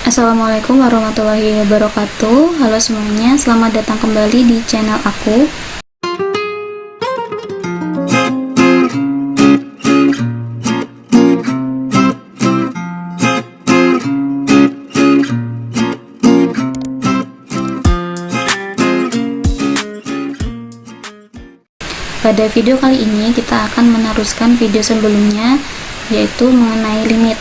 Assalamualaikum warahmatullahi wabarakatuh. Halo semuanya, selamat datang kembali di channel aku. Pada video kali ini kita akan meneruskan video sebelumnya, yaitu mengenai limit.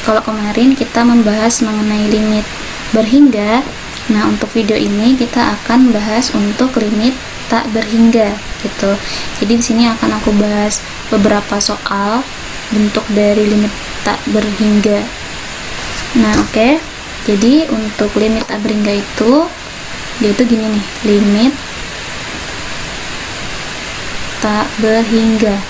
Kalau kemarin kita membahas mengenai limit berhingga, nah untuk video ini kita akan bahas untuk limit tak berhingga gitu. Jadi di sini akan aku bahas beberapa soal bentuk dari limit tak berhingga. Nah, oke. Jadi untuk limit tak berhingga itu dia itu gini nih, limit tak berhingga.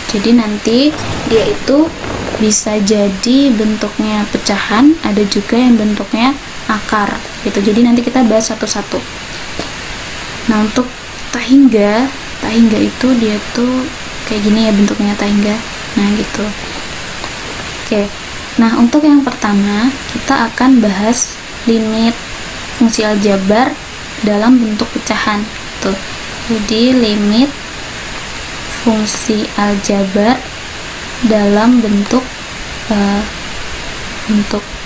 Jadi nanti dia itu bisa jadi bentuknya pecahan, ada juga yang bentuknya akar gitu. Jadi nanti kita bahas satu-satu. Nah, untuk tak hingga itu dia tuh kayak gini ya bentuknya tak hingga. Nah, gitu. Oke. Nah, untuk yang pertama kita akan bahas limit fungsi aljabar dalam bentuk pecahan tuh. Jadi limit fungsi aljabar dalam bentuk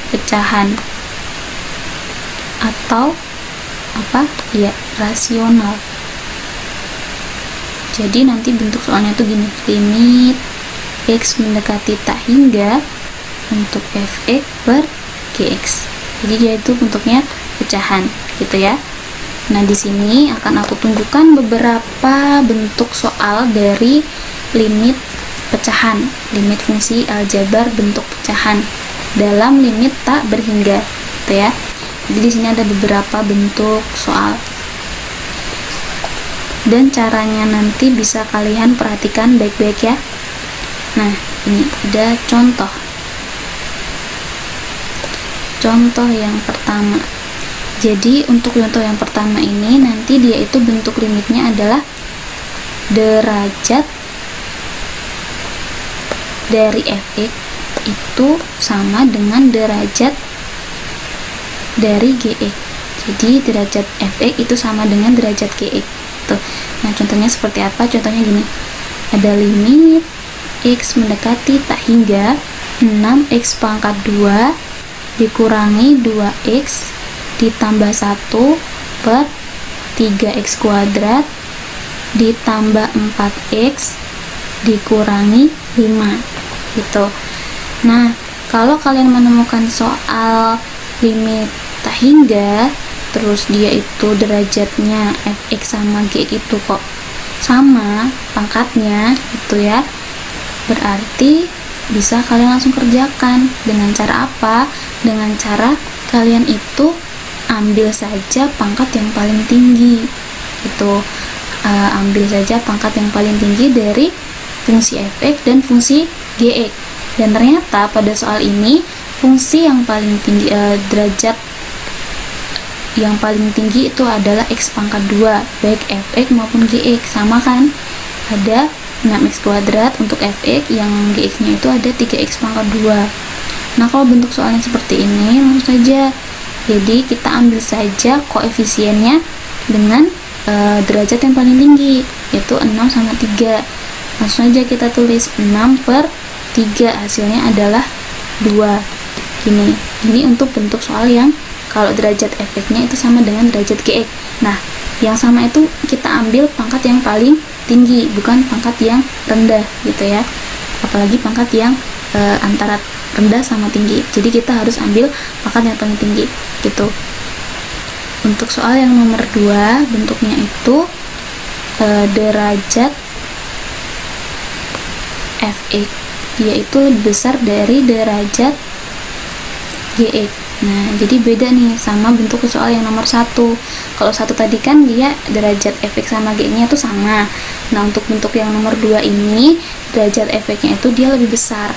pecahan atau apa ya, rasional. Jadi nanti bentuk soalnya tuh gini, limit x mendekati tak hingga untuk fx per gx. Jadi dia itu bentuknya pecahan gitu ya. Nah, di sini akan aku tunjukkan beberapa bentuk soal dari limit pecahan, limit fungsi aljabar bentuk pecahan dalam limit tak berhingga, gitu ya. Jadi di sini ada beberapa bentuk soal. Dan caranya nanti bisa kalian perhatikan baik-baik ya. Nah, ini ada contoh. Contoh yang pertama. Jadi untuk contoh yang pertama ini nanti dia itu bentuk limitnya adalah derajat dari fx itu sama dengan derajat dari gx. Jadi derajat fx itu sama dengan derajat gx. Tuh. Nah, contohnya seperti apa? Contohnya gini. Ada limit x mendekati tak hingga 6x pangkat 2 dikurangi 2x ditambah 1 per 3x kuadrat ditambah 4x dikurangi 5 gitu. Nah, kalau kalian menemukan soal limit tak hingga terus dia itu derajatnya fx sama gx itu kok sama pangkatnya gitu ya, berarti bisa kalian langsung kerjakan. Dengan cara apa? Dengan cara kalian itu ambil saja pangkat yang paling tinggi gitu. Ambil saja pangkat yang paling tinggi dari fungsi fx dan fungsi gx. Dan ternyata pada soal ini fungsi yang paling tinggi, derajat yang paling tinggi itu adalah x pangkat 2 baik fx maupun gx, sama kan? Ada 6x kuadrat untuk fx, yang gx nya itu ada 3x pangkat 2. Nah, kalau bentuk soalnya seperti ini langsung saja. Jadi kita ambil saja koefisiennya dengan derajat yang paling tinggi, yaitu 6 sama 3. Langsung saja kita tulis 6 per 3, hasilnya adalah 2. Gini. Ini untuk bentuk soal yang kalau derajat fx-nya itu sama dengan derajat gx. Nah, yang sama itu kita ambil pangkat yang paling tinggi, bukan pangkat yang rendah gitu ya. Apalagi pangkat yang antara rendah sama tinggi. Jadi kita harus ambil pangkat yang paling tinggi gitu. Untuk soal yang nomor 2 bentuknya itu derajat fx yaitu lebih besar dari derajat gx. Nah, jadi beda nih sama bentuk soal yang nomor 1. Kalau 1 tadi kan dia derajat fx sama gx nya itu sama. Nah, untuk bentuk yang nomor 2 ini derajat fx nya itu dia lebih besar.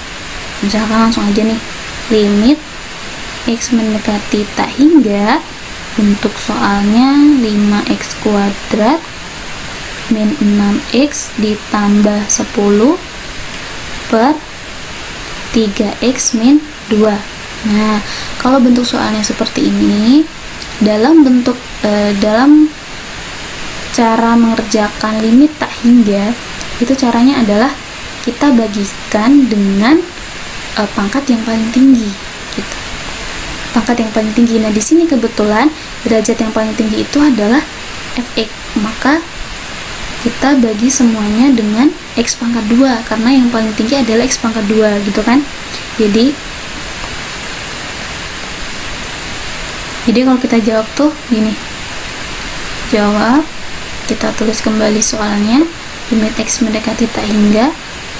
Misalkan langsung aja nih, limit x mendekati tak hingga, untuk soalnya 5x kuadrat min 6x ditambah 10 per 3x min 2. Nah, kalau bentuk soalnya seperti ini, dalam cara mengerjakan limit tak hingga, itu caranya adalah kita bagikan dengan pangkat yang paling tinggi gitu. Pangkat yang paling tinggi. Nah, di sini kebetulan derajat yang paling tinggi itu adalah fx, maka kita bagi semuanya dengan x pangkat 2 karena yang paling tinggi adalah x pangkat 2 gitu kan. Jadi kalau kita jawab tuh gini, jawab, kita tulis kembali soalnya, limit x mendekati tak hingga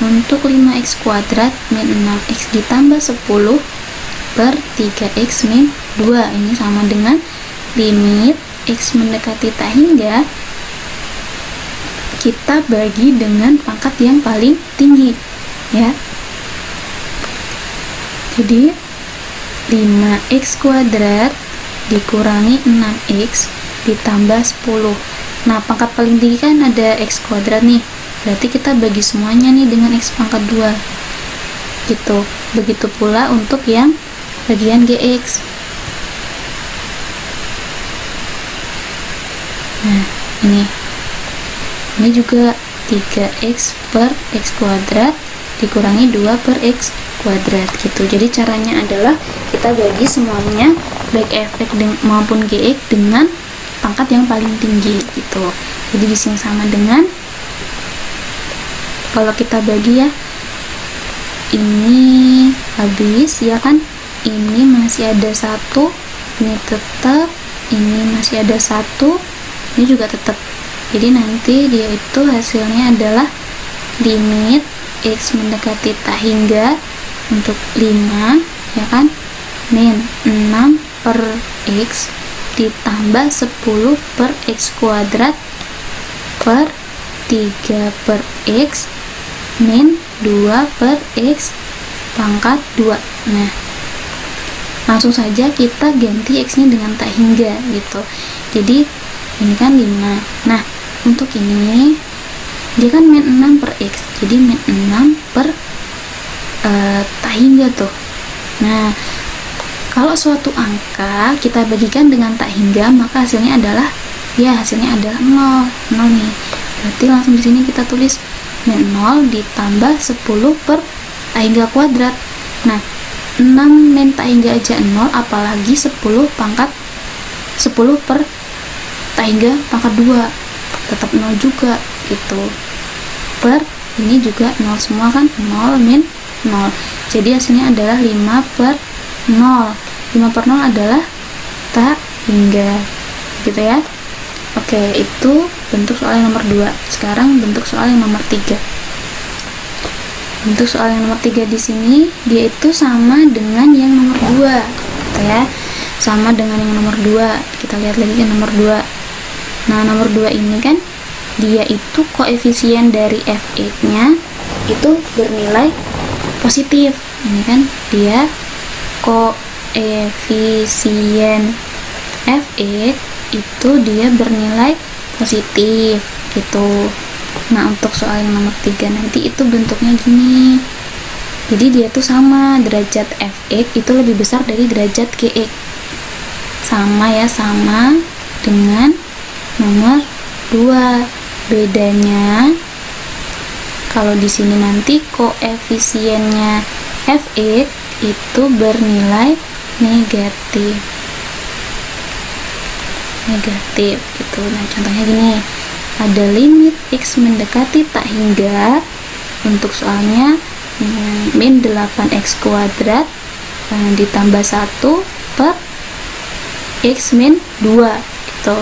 untuk 5x kuadrat min 6x ditambah 10 per 3x min 2, ini sama dengan limit x mendekati tak hingga kita bagi dengan pangkat yang paling tinggi ya. Jadi 5x kuadrat dikurangi 6x ditambah 10. Nah, pangkat paling tinggi kan ada x kuadrat nih, berarti kita bagi semuanya nih dengan x pangkat 2 gitu. Begitu pula untuk yang bagian gx. Nah, ini juga 3x per x kuadrat dikurangi 2 per x kuadrat gitu. Jadi caranya adalah kita bagi semuanya baik fx maupun gx dengan pangkat yang paling tinggi gitu. Jadi di sini sama dengan, kalau kita bagi ya, ini habis ya kan, ini masih ada 1, ini tetap, ini masih ada 1, ini juga tetap. Jadi nanti dia itu hasilnya adalah limit x mendekati tak hingga untuk 5 ya kan, min 6 per x ditambah 10 per x kuadrat per 3 per x min 2 per x pangkat 2. Nah, langsung saja kita ganti x nya dengan tak hingga gitu. Jadi ini kan 5. Nah, untuk ini dia kan min 6 per x, jadi min 6 per tak hingga tuh. Nah, kalau suatu angka kita bagikan dengan tak hingga, maka hasilnya adalah 0 nih. Berarti langsung di sini kita tulis min 0 ditambah 10 per tak hingga kuadrat. Nah, 6 min tak hingga aja 0, apalagi 10 per tak hingga pangkat 2, tetap 0 juga gitu. Per ini juga 0 semua kan, 0 min 0. Jadi hasilnya adalah 5 per 0. 5 per 0 adalah tak hingga gitu ya. Oke, itu bentuk soal yang nomor 2. Sekarang bentuk soal yang nomor 3. Bentuk soal yang nomor 3 di sini dia itu sama dengan yang nomor 2 gitu ya. Sama dengan yang nomor 2. Kita lihat lagi ke nomor 2. Nah, nomor 2 ini kan dia itu koefisien dari f(x)-nya itu bernilai positif. Ini kan dia koefisien f(x) itu dia bernilai positif gitu. Nah, untuk soal yang nomor 3 nanti itu bentuknya gini. Jadi dia tuh sama, derajat fx itu lebih besar dari derajat gx. Sama ya, sama dengan nomor 2. Bedanya kalau di sini nanti koefisiennya fx itu bernilai negatif gitu. Nah, contohnya gini, ada limit x mendekati tak hingga, untuk soalnya min 8x kuadrat ditambah 1 per x min 2 gitu.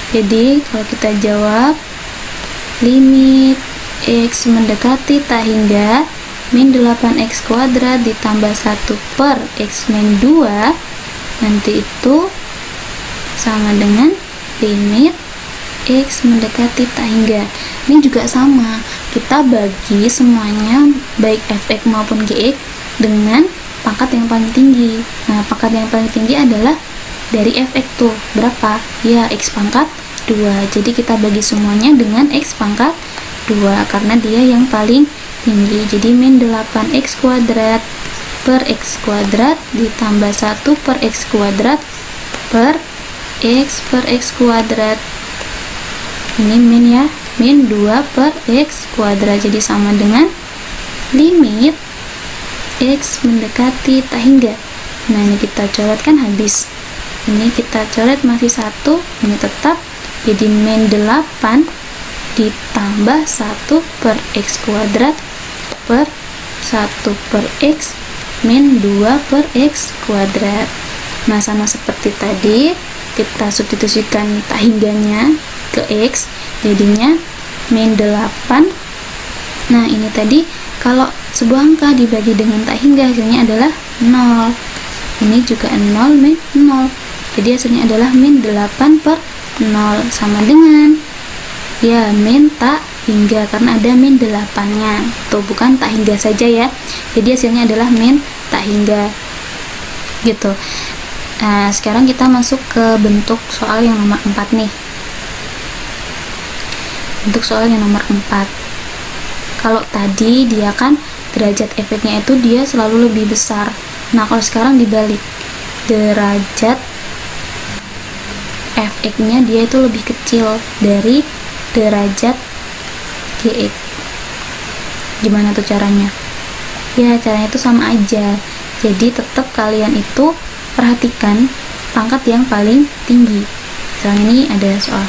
Jadi kalau kita jawab limit x mendekati tak hingga min 8x kuadrat ditambah 1 per x min 2, nanti itu sama dengan limit x mendekati tak hingga. Ini juga sama, kita bagi semuanya baik fx maupun gx dengan pangkat yang paling tinggi. Nah, pangkat yang paling tinggi adalah dari fx tuh berapa? Ya, x pangkat 2. Jadi kita bagi semuanya dengan x pangkat 2 karena dia yang paling tinggi. Jadi min 8x kuadrat per x kuadrat ditambah 1 per x kuadrat per x kuadrat. Ini min ya, min 2 per x kuadrat. Jadi sama dengan limit x mendekati tak hingga. Nah, ini kita coret kan habis. Ini kita coret masih 1, ini tetap. Jadi min 8 ditambah 1 per x kuadrat per 1 per x min 2 per x kuadrat. Nah, sama seperti tadi, kita substitusikan tak hingganya ke x, jadinya min 8. Nah, ini tadi kalau sebuah angka dibagi dengan tak hingga, hasilnya adalah 0. Ini juga 0 min 0. Jadi hasilnya adalah min 8 per 0, sama dengan ya min tak hingga, karena ada min 8-nya. Tuh, bukan tak hingga saja ya. Jadi hasilnya adalah min tak hingga. Gitu. Nah, sekarang kita masuk ke bentuk soal yang nomor 4 nih. Bentuk soal yang nomor 4. Kalau tadi dia kan derajat efeknya itu dia selalu lebih besar. Nah, kalau sekarang dibalik, derajat fx-nya dia itu lebih kecil dari derajat gx. Gimana tuh caranya? Ya, caranya itu sama aja. Jadi tetap kalian itu perhatikan pangkat yang paling tinggi. Misalnya ini ada soal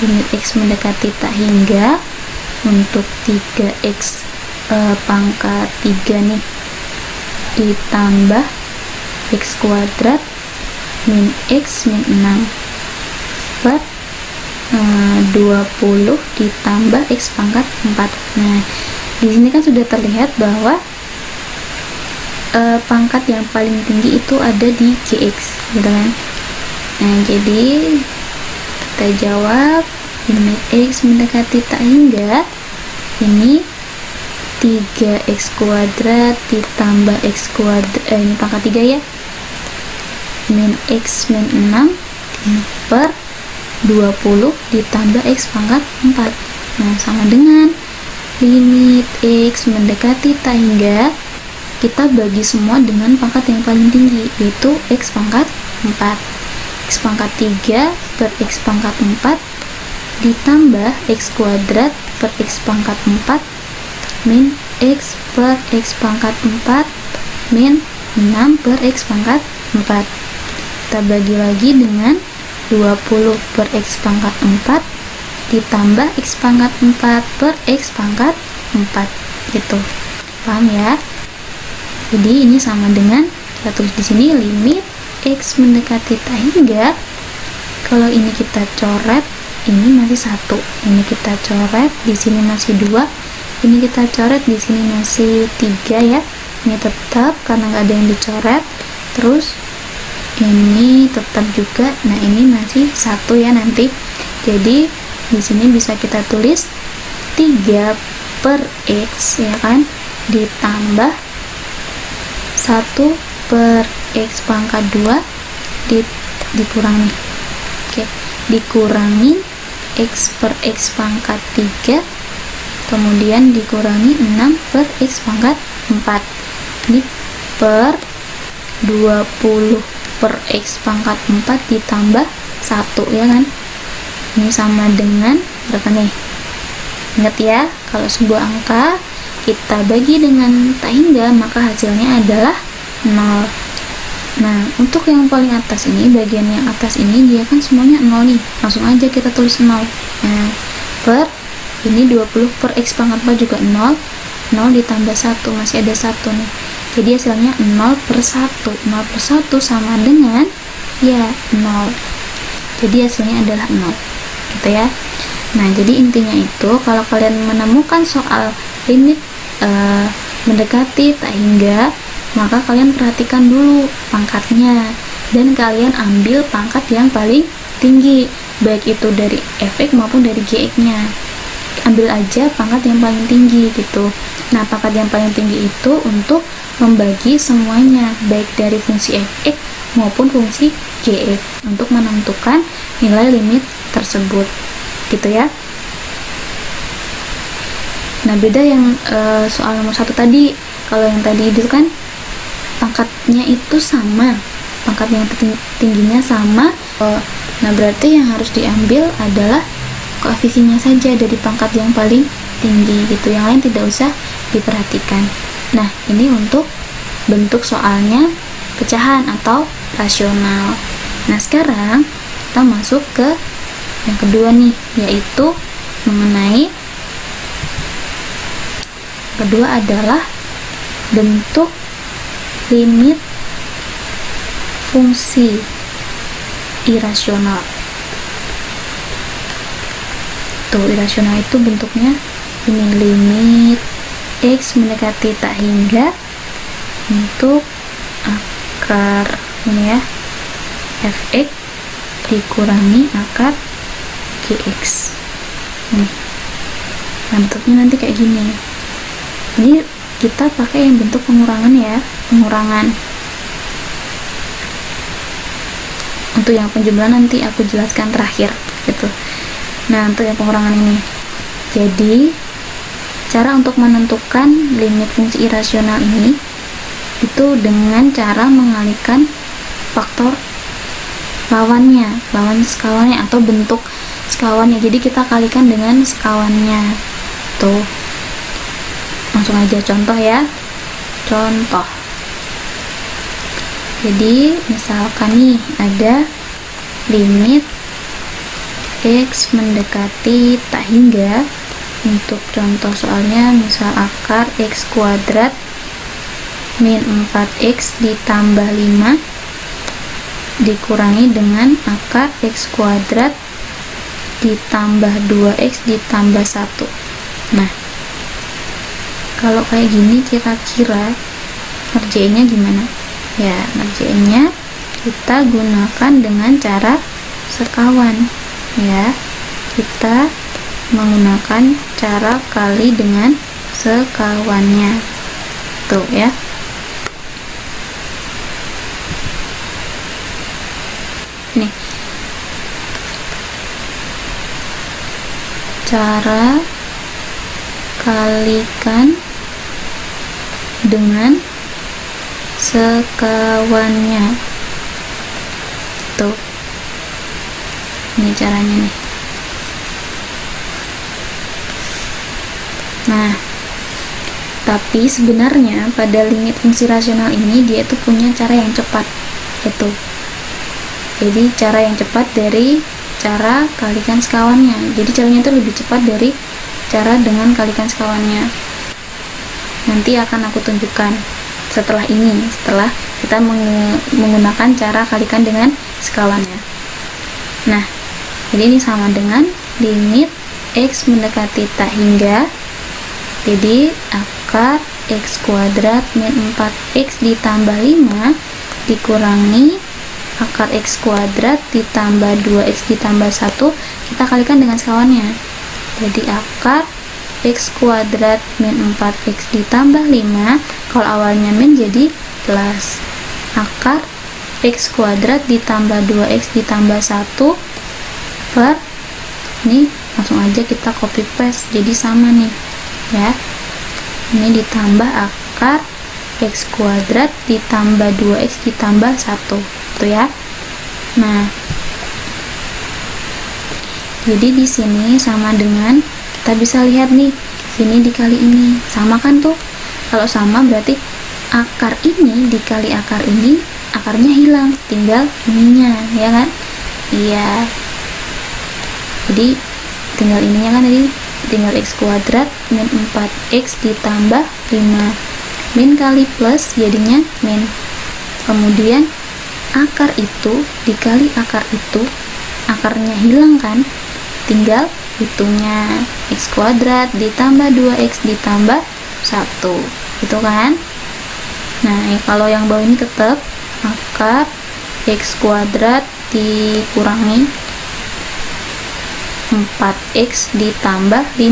limit x mendekati tak hingga untuk 3x pangkat 3 nih ditambah x kuadrat min x min 6 per 20 ditambah x pangkat 4. Nah, di sini kan sudah terlihat bahwa pangkat yang paling tinggi itu ada di gx, gitu kan. Nah, jadi kita jawab limit x mendekati tak hingga ini 3x kuadrat ditambah x kuadrat ini pangkat 3 ya, min x min 6 per 20 ditambah x pangkat 4. Nah, sama dengan limit x mendekati tak hingga, kita bagi semua dengan pangkat yang paling tinggi, yaitu x pangkat 4. X pangkat 3 per x pangkat 4 ditambah x kuadrat per x pangkat 4 min x per x pangkat 4 min 6 per x pangkat 4. Kita bagi lagi dengan 20 per x pangkat 4 ditambah x pangkat 4 per x pangkat 4. Gitu. Paham ya? Jadi ini sama dengan, kita tulis di sini limit x mendekati tak hingga. Kalau ini kita coret, ini masih 1. Ini kita coret, di sini masih 2. Ini kita coret, di sini masih 3 ya. Ini tetap karena nggak ada yang dicoret. Terus ini tetap juga. Nah, ini masih 1 ya nanti. Jadi di sini bisa kita tulis 3 per x ya kan, ditambah 1 per x pangkat 2 dikurangi. Oke, dikurangi x per x pangkat 3, kemudian dikurangi 6 per x pangkat 4. Ini per 20 per x pangkat 4 ditambah 1 ya kan. Ini sama dengan berapa nih? Ingat ya, kalau sebuah angka kita bagi dengan tak hingga, maka hasilnya adalah 0. Nah, untuk yang paling atas ini, bagian yang atas ini dia kan semuanya 0 nih. Langsung aja kita tulis 0. Nah, per ini 20 per x pangkat 4 juga 0. 0 ditambah 1, masih ada 1 nih. Jadi hasilnya 0 per 1. 0 per 1 sama dengan ya 0. Jadi hasilnya adalah 0. Gitu ya. Nah, jadi intinya itu kalau kalian menemukan soal limit mendekati tak hingga, maka kalian perhatikan dulu pangkatnya dan kalian ambil pangkat yang paling tinggi, baik itu dari fx maupun dari gx-nya. Ambil aja pangkat yang paling tinggi gitu. Nah, pangkat yang paling tinggi itu untuk membagi semuanya, baik dari fungsi fx maupun fungsi gx, untuk menentukan nilai limit tersebut gitu ya. Nah, beda yang soal nomor 1 tadi. Kalau yang tadi itu kan pangkatnya itu sama, pangkatnya tingginya sama. Nah, berarti yang harus diambil adalah koefisiennya saja dari pangkat yang paling tinggi gitu, yang lain tidak usah diperhatikan. Nah, ini untuk bentuk soalnya pecahan atau rasional. Nah, sekarang kita masuk ke yang kedua nih, yaitu mengenai kedua adalah bentuk limit fungsi irasional. Tuh, irasional itu bentuknya ini, limit x mendekati tak hingga untuk akar ini ya, fx dikurangi akar gx. Nah, bentuknya nanti kayak gini. Ini kita pakai yang bentuk pengurangan ya, pengurangan. Untuk yang penjumlahan nanti aku jelaskan terakhir gitu. Nah, untuk yang pengurangan ini, jadi cara untuk menentukan limit fungsi irasional ini itu dengan cara mengalihkan faktor lawannya, lawan sekawannya atau bentuk sekawannya. Jadi kita kalikan dengan sekawannya. Tuh, langsung aja contoh ya. Contoh, jadi misalkan nih ada limit x mendekati tak hingga. Untuk contoh soalnya misal akar x kuadrat min 4x ditambah 5 dikurangi dengan akar x kuadrat ditambah 2x ditambah 1. Nah, kalau kayak gini kira-kira ngerjainnya gimana? Ya, ngerjainnya kita gunakan dengan cara sekawan ya. Kita menggunakan cara kali dengan sekawannya. Tuh ya. Nih. Cara kalikan dengan sekawannya. Tuh. Ini caranya nih. Nah, tapi sebenarnya pada limit fungsi rasional ini dia itu punya cara yang cepat, itu. Jadi cara yang cepat dari cara kalikan sekawannya. Jadi caranya itu lebih cepat dari cara dengan kalikan sekawannya. Nanti akan aku tunjukkan setelah ini, setelah kita menggunakan cara kalikan dengan sekawannya. Nah, jadi ini sama dengan limit x mendekati tak hingga. Jadi akar x kuadrat min 4x ditambah 5 dikurangi akar x kuadrat ditambah 2x ditambah 1, kita kalikan dengan sekawannya. Jadi akar x kuadrat min 4x ditambah 5, kalau awalnya min jadi plus. Akar x kuadrat ditambah 2x ditambah 1 per, ini langsung aja kita copy paste jadi sama nih ya. Ini ditambah akar x kuadrat ditambah 2x ditambah 1 itu ya. Nah, jadi di sini sama dengan, kita bisa lihat nih, sini dikali ini sama kan tuh. Kalau sama berarti akar ini dikali akar ini, akarnya hilang, tinggal ininya ya kan. Iya, jadi tinggal ininya kan, tadi tinggal x kuadrat min 4x ditambah 5, min kali plus jadinya min, kemudian akar itu dikali akar itu, akarnya hilang kan, tinggal hitungnya x kuadrat ditambah 2x ditambah 1 itu kan. Nah, kalau yang bawah ini tetap akar x kuadrat dikurangi 4x ditambah 5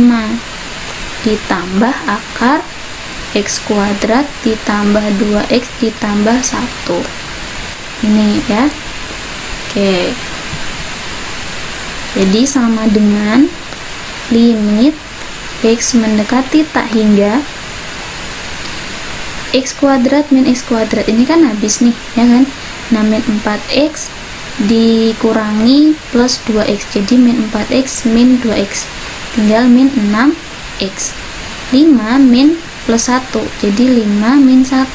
ditambah akar x kuadrat ditambah 2x ditambah 1 ini ya. Oke, jadi sama dengan limit X mendekati tak hingga X kuadrat min X kuadrat ini kan habis nih, ya kan? Nah, min 4X dikurangi plus 2X, jadi min 4X min 2X, tinggal min 6X. 5 min plus 1, jadi 5 min 1,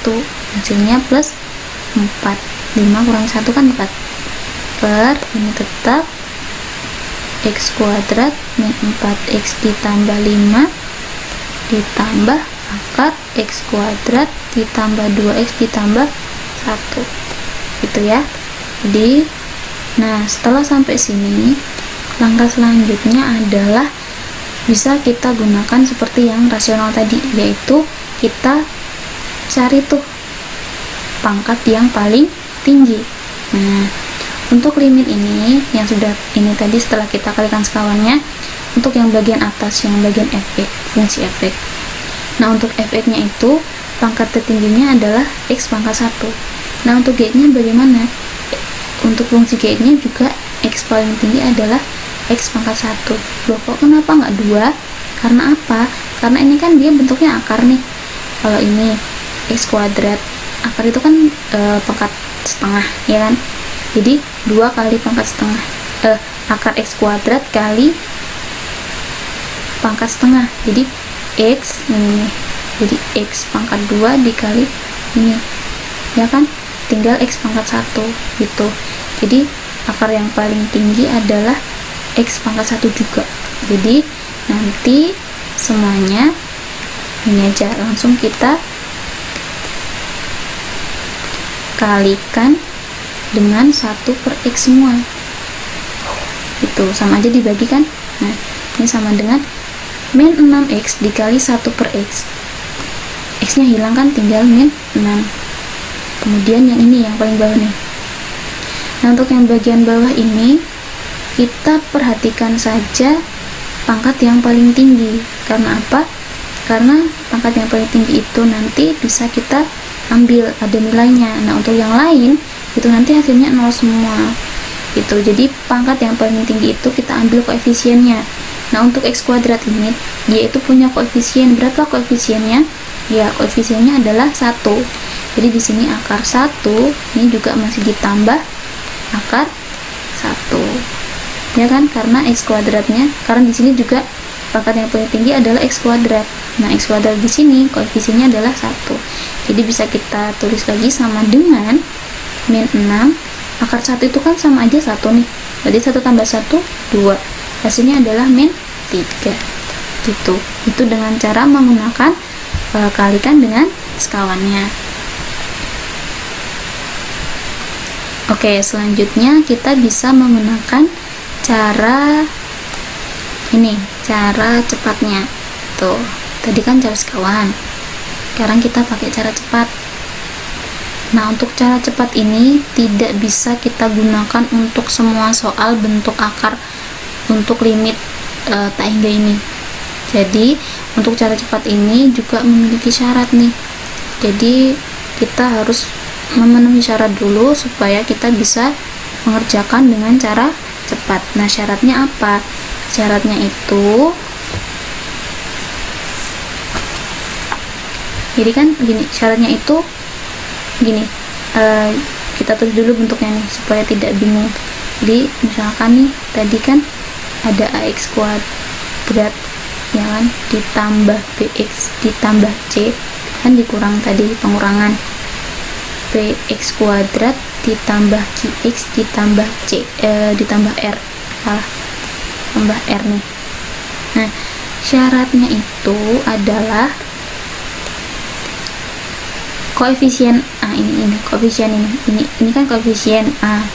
hasilnya plus 4. 5 kurang 1 kan 4, per ini tetap X kuadrat min 4X ditambah 5 ditambah akar X kuadrat ditambah 2X ditambah 1, gitu ya. Jadi, nah setelah sampai sini, langkah selanjutnya adalah bisa kita gunakan seperti yang rasional tadi, yaitu kita cari tuh pangkat yang paling tinggi. Nah, untuk limit ini yang sudah ini tadi setelah kita kalikan sekawannya, untuk yang bagian atas, yang bagian fx, fungsi fx. Nah, untuk fx-nya itu pangkat tertingginya adalah x pangkat 1. Nah, untuk g-nya bagaimana? Untuk fungsi g-nya juga x paling tinggi adalah x pangkat 1. Loh, kok kenapa nggak 2? Karena apa? Karena ini kan dia bentuknya akar nih. Kalau ini x kuadrat, akar itu kan pangkat setengah, ya kan? Jadi 2 kali pangkat setengah, akar x kuadrat kali pangkat setengah, jadi x ini, jadi x pangkat 2 dikali ini, ya kan? Tinggal x pangkat 1 gitu. Jadi akar yang paling tinggi adalah x pangkat 1 juga. Jadi nanti semuanya ini aja, langsung kita kalikan dengan 1 per x semua, itu sama aja dibagikan. Nah, ini sama dengan min 6x dikali 1 per x, x nya hilang kan, tinggal min 6. Kemudian yang ini yang paling bawah nih. Nah, untuk yang bagian bawah ini kita perhatikan saja pangkat yang paling tinggi. Karena apa? Karena pangkat yang paling tinggi itu nanti bisa kita ambil, ada nilainya. Nah, untuk yang lain itu nanti hasilnya 0 semua gitu. Jadi pangkat yang paling tinggi itu kita ambil koefisiennya. Nah, untuk x kuadrat ini dia itu punya koefisien. Berapa koefisiennya? Ya, koefisiennya adalah 1. Jadi di sini akar 1 ini juga masih ditambah akar 1, ya kan? Karena x kuadratnya, karena di sini juga pangkat yang paling tinggi adalah x kuadrat. Nah, x kuadrat di sini koefisiennya adalah 1. Jadi bisa kita tulis lagi sama dengan min 6, akar 1 itu kan sama aja 1 nih, jadi 1 tambah 1 2, hasilnya adalah min 3 gitu. Itu dengan cara menggunakan kalikan dengan sekawannya. Oke, selanjutnya kita bisa menggunakan cara ini, cara cepatnya. Tuh, tadi kan cara sekawan, sekarang kita pakai cara cepat. Nah, untuk cara cepat ini tidak bisa kita gunakan untuk semua soal bentuk akar untuk limit tak hingga ini. Jadi untuk cara cepat ini juga memiliki syarat nih. Jadi kita harus memenuhi syarat dulu supaya kita bisa mengerjakan dengan cara cepat. Nah, syaratnya apa? Syaratnya itu, jadi kan gini, syaratnya itu gini, kita tulis dulu bentuknya nih supaya tidak bingung. Jadi misalkan nih tadi kan ada ax kuadrat, ya kan, ditambah bx ditambah c, kan dikurang tadi pengurangan, bx kuadrat ditambah qx ditambah c, ditambah r, salah, tambah r nih. Nah, syaratnya itu adalah koefisien a ini koefisien ini kan koefisien a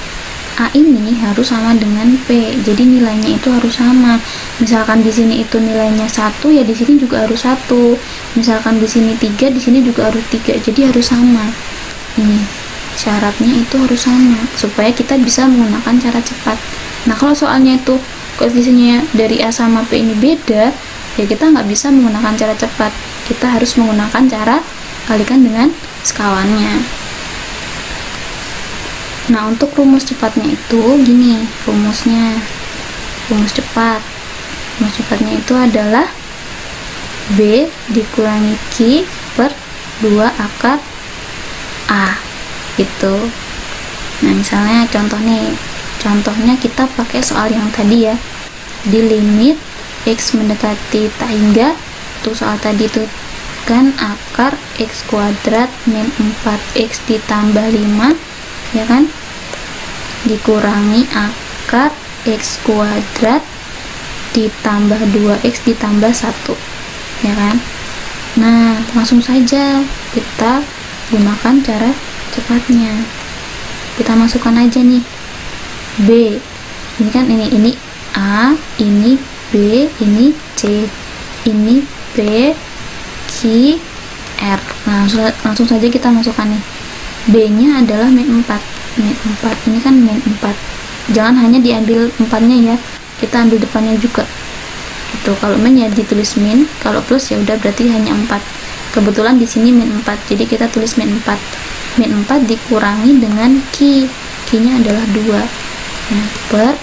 ini harus sama dengan p. Jadi nilainya itu harus sama. Misalkan di sini itu nilainya 1, ya di sini juga harus 1. Misalkan di sini 3, di sini juga harus 3. Jadi harus sama. Ini syaratnya itu harus sama supaya kita bisa menggunakan cara cepat. Nah, kalau soalnya itu koefisiennya dari a sama p ini beda, ya kita nggak bisa menggunakan cara cepat. Kita harus menggunakan cara kalikan dengan sekawannya. Nah, untuk rumus cepatnya itu gini rumusnya. Rumus cepatnya itu adalah B dikurangi Q per 2 akar A gitu. Nah misalnya contohnya kita pakai soal yang tadi ya, di limit X mendekati tak hingga, untuk soal tadi itu kan akar X kuadrat min 4X ditambah 5 ya kan, dikurangi akar X kuadrat ditambah 2X ditambah 1 ya kan. Nah langsung saja kita gunakan cara cepatnya, kita masukkan aja nih B, ini kan ini A, ini B, ini C, ini B, Q, R. Nah langsung saja kita masukkan nih, B nya adalah min 4, ini kan min 4, jangan hanya diambil 4 nya ya, kita ambil depannya juga itu. Kalau min ya ditulis min, kalau plus ya udah berarti hanya 4. Kebetulan di sini min 4, jadi kita tulis min 4. Min 4 dikurangi dengan Q nya adalah 2. Nah, per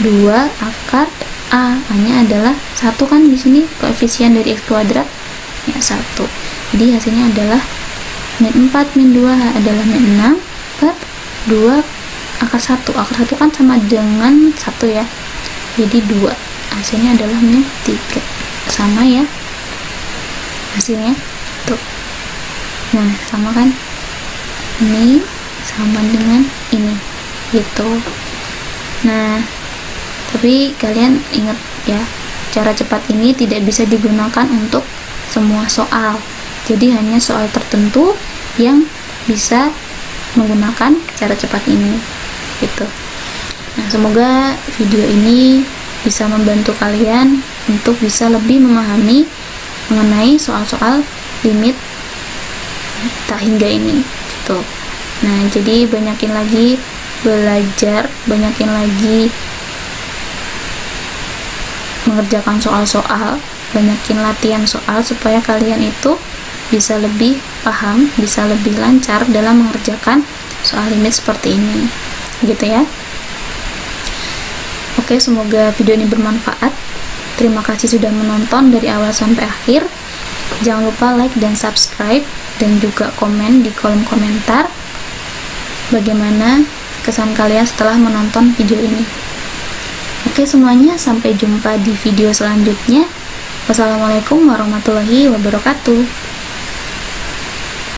2 akar A nya adalah 1 kan, di sini koefisien dari X kuadrat ya 1. Jadi hasilnya adalah min 4 min 2 adalah min 6 per 2 akar 1. Akar 1 kan sama dengan 1 ya, jadi 2. Hasilnya adalah min 3. Sama ya hasilnya tuh. Nah sama kan, ini sama dengan ini gitu. Nah tapi kalian ingat ya, cara cepat ini tidak bisa digunakan untuk semua soal, jadi hanya soal tertentu yang bisa menggunakan cara cepat ini gitu. Nah semoga video ini bisa membantu kalian untuk bisa lebih memahami mengenai soal-soal limit tak hingga ini gitu. Nah jadi banyakin lagi belajar, banyakin lagi mengerjakan soal-soal, banyakin latihan soal supaya kalian itu bisa lebih paham, bisa lebih lancar dalam mengerjakan soal limit seperti ini gitu ya. Oke, semoga video ini bermanfaat. Terima kasih sudah menonton dari awal sampai akhir. Jangan lupa like dan subscribe, dan juga komen di kolom komentar bagaimana kesan kalian setelah menonton video ini. Oke semuanya, sampai jumpa di video selanjutnya. Wassalamualaikum warahmatullahi wabarakatuh.